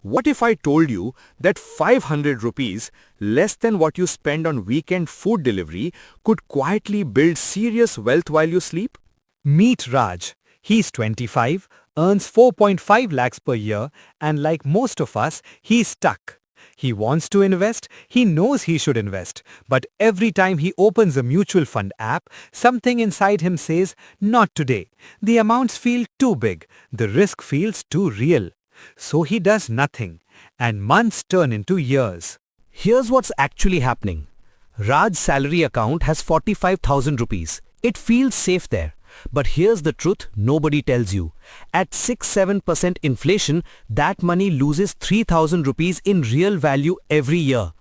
What if I told you that 500 rupees, less than what you spend on weekend food delivery, could quietly build serious wealth while you sleep? Meet Raj. He's 25, earns 4.5 lakhs per year, and like most of us, he's stuck. He wants to invest, he knows he should invest, but every time he opens a mutual fund app, something inside him says, not today. The amounts feel too big, the risk feels too real. So he does nothing, and months turn into years. Here's what's actually happening. Raj's salary account has 45,000 rupees. It feels safe there. But here's the truth nobody tells you. At 6-7% inflation, that money loses 3,000 rupees in real value every year.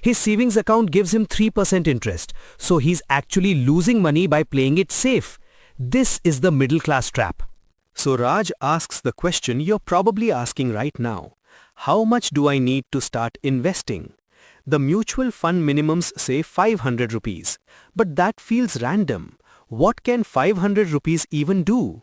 His savings account gives him 3% interest, so he's actually losing money by playing it safe. This is the middle class trap. So Raj asks the question you're probably asking right now. How much do I need to start investing? The mutual fund minimums say 500 rupees. But that feels random. What can 500 rupees even do?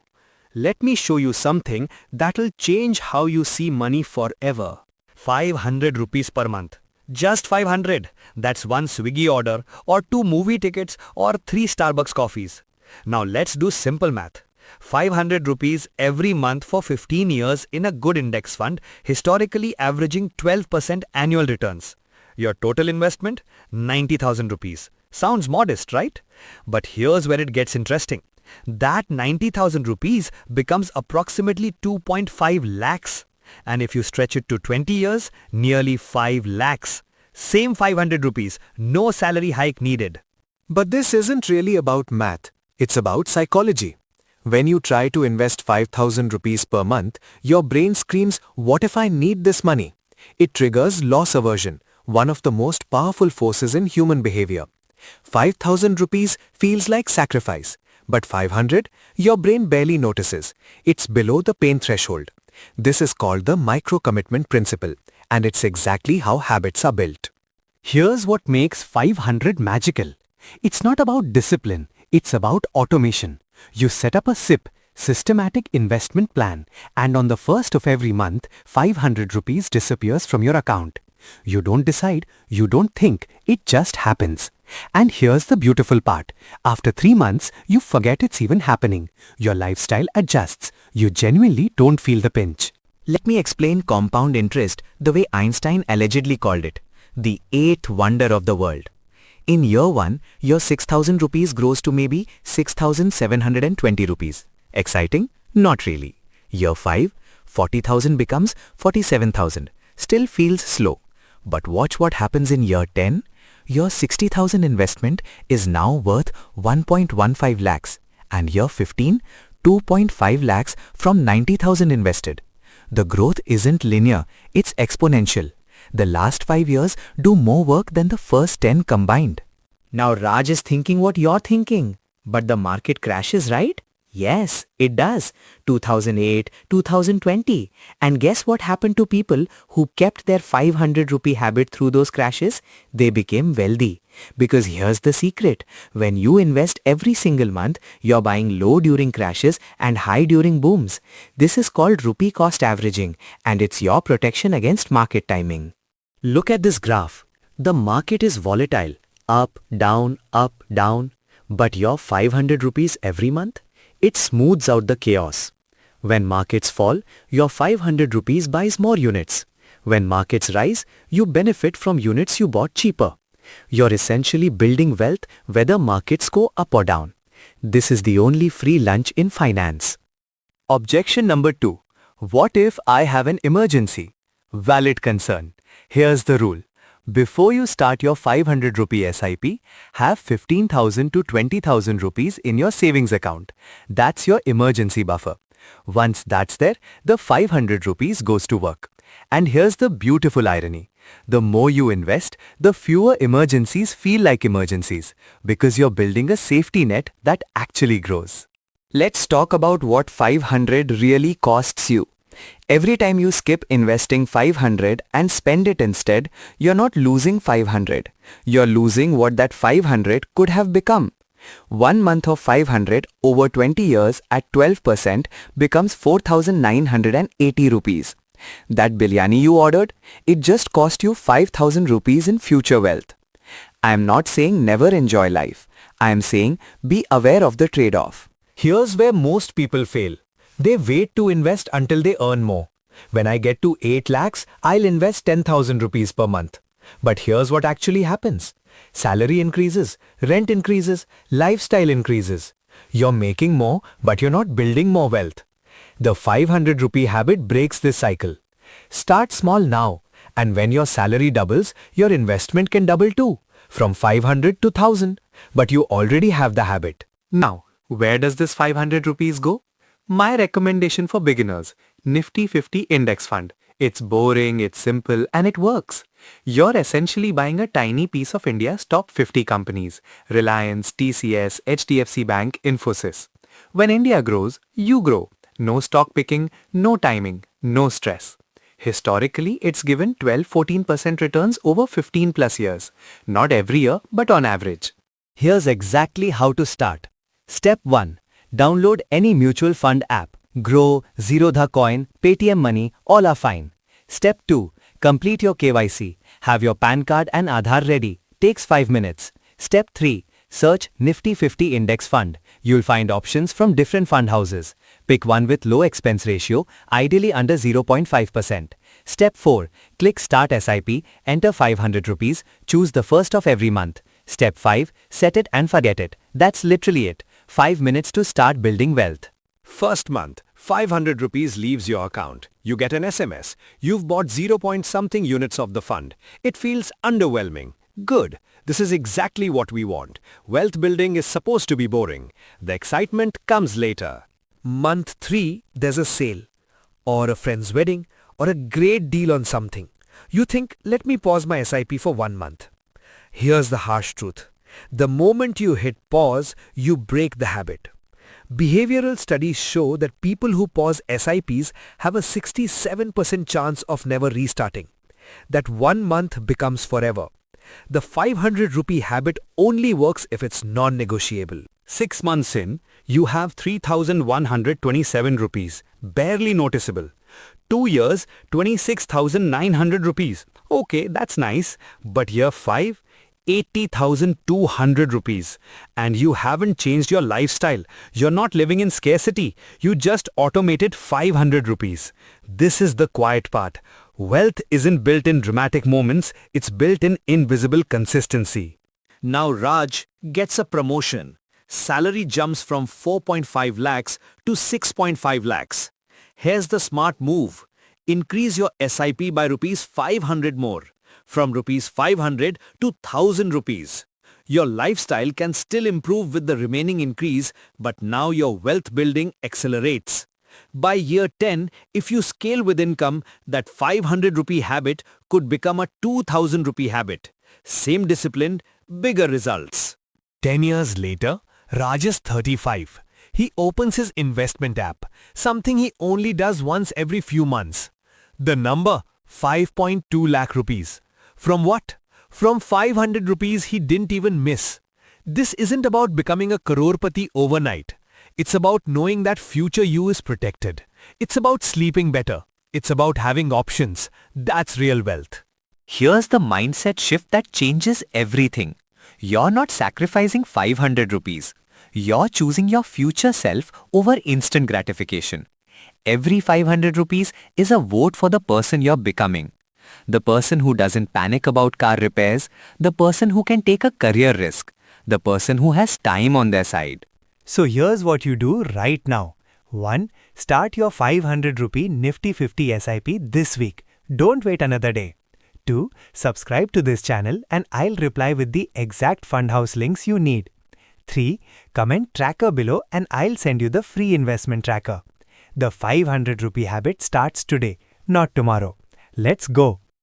Let me show you something that'll change how you see money forever. 500 rupees per month. Just 500. That's one Swiggy order, or 2 movie tickets, or 3 Starbucks coffees. Now let's do simple math. 500 rupees every month for 15 years in a good index fund, historically averaging 12% annual returns. Your total investment? 90,000 rupees. Sounds modest, right? But here's where it gets interesting. That 90,000 rupees becomes approximately 2.5 lakhs. And if you stretch it to 20 years, nearly 5 lakhs. Same 500 rupees, no salary hike needed. But this isn't really about math. It's about psychology. When you try to invest 5,000 rupees per month, your brain screams, what if I need this money? It triggers loss aversion, one of the most powerful forces in human behavior. 5,000 rupees feels like sacrifice, but 500, your brain barely notices. It's below the pain threshold. This is called the micro-commitment principle, and it's exactly how habits are built. Here's what makes 500 magical. It's not about discipline, it's about automation. You set up a SIP, systematic investment plan, and on the first of every month, 500 rupees disappears from your account. You don't decide, you don't think, it just happens. And here's the beautiful part. After 3 months, you forget it's even happening. Your lifestyle adjusts. You genuinely don't feel the pinch. Let me explain compound interest the way Einstein allegedly called it, the 8th wonder of the world. In year 1, your 6,000 rupees grows to maybe 6,720 rupees. Exciting? Not really. Year 5, 40,000 becomes 47,000. Still feels slow. But watch what happens in year 10. Your 60,000 investment is now worth 1.15 lakhs. And year 15, 2.5 lakhs from 90,000 invested. The growth isn't linear, it's exponential. The last 5 years do more work than the first 10 combined. Now Raj is thinking what you're thinking. But the market crashes, right? Yes, it does. 2008, 2020. And guess what happened to people who kept their 500 rupee habit through those crashes? They became wealthy. Because here's the secret. When you invest every single month, you're buying low during crashes and high during booms. This is called rupee cost averaging, and it's your protection against market timing. Look at this graph. The market is volatile. Up, down, up, down. But your 500 rupees every month? It smooths out the chaos. When markets fall, your 500 rupees buys more units. When markets rise, you benefit from units you bought cheaper. You're essentially building wealth whether markets go up or down. This is the only free lunch in finance. Objection number 2. What if I have an emergency? Valid concern. Here's the rule. Before you start your 500 rupee SIP, have 15,000 to 20,000 rupees in your savings account. That's your emergency buffer. Once that's there, the 500 rupees goes to work. And here's the beautiful irony. The more you invest, the fewer emergencies feel like emergencies, because you're building a safety net that actually grows. Let's talk about what 500 really costs you. Every time you skip investing 500 and spend it instead, you're not losing 500. You're losing what that 500 could have become. 1 month of 500 over 20 years at 12% becomes 4,980 rupees. That biryani you ordered, it just cost you 5,000 rupees in future wealth. I am not saying never enjoy life. I am saying be aware of the trade-off. Here's where most people fail. They wait to invest until they earn more. When I get to 8 lakhs, I'll invest 10,000 rupees per month. But here's what actually happens. Salary increases, rent increases, lifestyle increases. You're making more, but you're not building more wealth. The 500 rupee habit breaks this cycle. Start small now, and when your salary doubles, your investment can double too, from 500 to 1000. But you already have the habit. Now, where does this 500 rupees go? My recommendation for beginners, Nifty 50 Index Fund. It's boring, it's simple, and it works. You're essentially buying a tiny piece of India's top 50 companies. Reliance, TCS, HDFC Bank, Infosys. When India grows, you grow. No stock picking, no timing, no stress. Historically, it's given 12-14% returns over 15 plus years. Not every year, but on average. Here's exactly how to start. Step 1. Download any mutual fund app. Grow, Zerodha Coin, Paytm Money, all are fine. Step 2. Complete your KYC. Have your PAN card and Aadhaar ready. Takes 5 minutes. Step 3. Search Nifty 50 Index Fund. You'll find options from different fund houses. Pick one with low expense ratio, ideally under 0.5%. Step 4. Click Start SIP, enter 500 rupees, choose the first of every month. Step 5. Set it and forget it. That's literally it. 5 minutes to start building wealth. First month, 500 rupees leaves your account. You get an SMS. You've bought 0 point something units of the fund. It feels underwhelming. Good. This is exactly what we want. Wealth building is supposed to be boring. The excitement comes later. Month 3, there's a sale, or a friend's wedding, or a great deal on something. You think, let me pause my SIP for 1 month. Here's the harsh truth. The moment you hit pause, you break the habit. Behavioral studies show that people who pause SIPs have a 67% chance of never restarting. That 1 month becomes forever. The 500 rupee habit only works if it's non-negotiable. 6 months in, you have 3,127 rupees, barely noticeable. 2 years, 26,900 rupees. Okay, that's nice. But year 5, 80,200 rupees. And you haven't changed your lifestyle. You're not living in scarcity. You just automated 500 rupees. This is the quiet part. Wealth isn't built in dramatic moments. It's built in invisible consistency. Now Raj gets a promotion. Salary jumps from 4.5 lakhs to 6.5 lakhs. Here's the smart move. Increase your SIP by rupees 500 more. From rupees 500 to 1000 rupees. Your lifestyle can still improve with the remaining increase, but now your wealth building accelerates. By year 10, if you scale with income, that 500 rupee habit could become a 2000 rupee habit. Same discipline, bigger results. 10 years later, Raj is 35. He opens his investment app, something he only does once every few months. The number, 5.2 lakh rupees. From what? From 500 rupees he didn't even miss. This isn't about becoming a crorepati overnight. It's about knowing that future you is protected. It's about sleeping better. It's about having options. That's real wealth. Here's the mindset shift that changes everything. You're not sacrificing 500 rupees. You're choosing your future self over instant gratification. Every 500 rupees is a vote for the person you're becoming. The person who doesn't panic about car repairs, the person who can take a career risk, the person who has time on their side. So here's what you do right now. 1. Start your 500 rupee Nifty 50 SIP this week. Don't wait another day. 2. Subscribe to this channel and I'll reply with the exact fund house links you need. 3. Comment tracker below and I'll send you the free investment tracker. The 500 rupee habit starts today, not tomorrow. Let's go.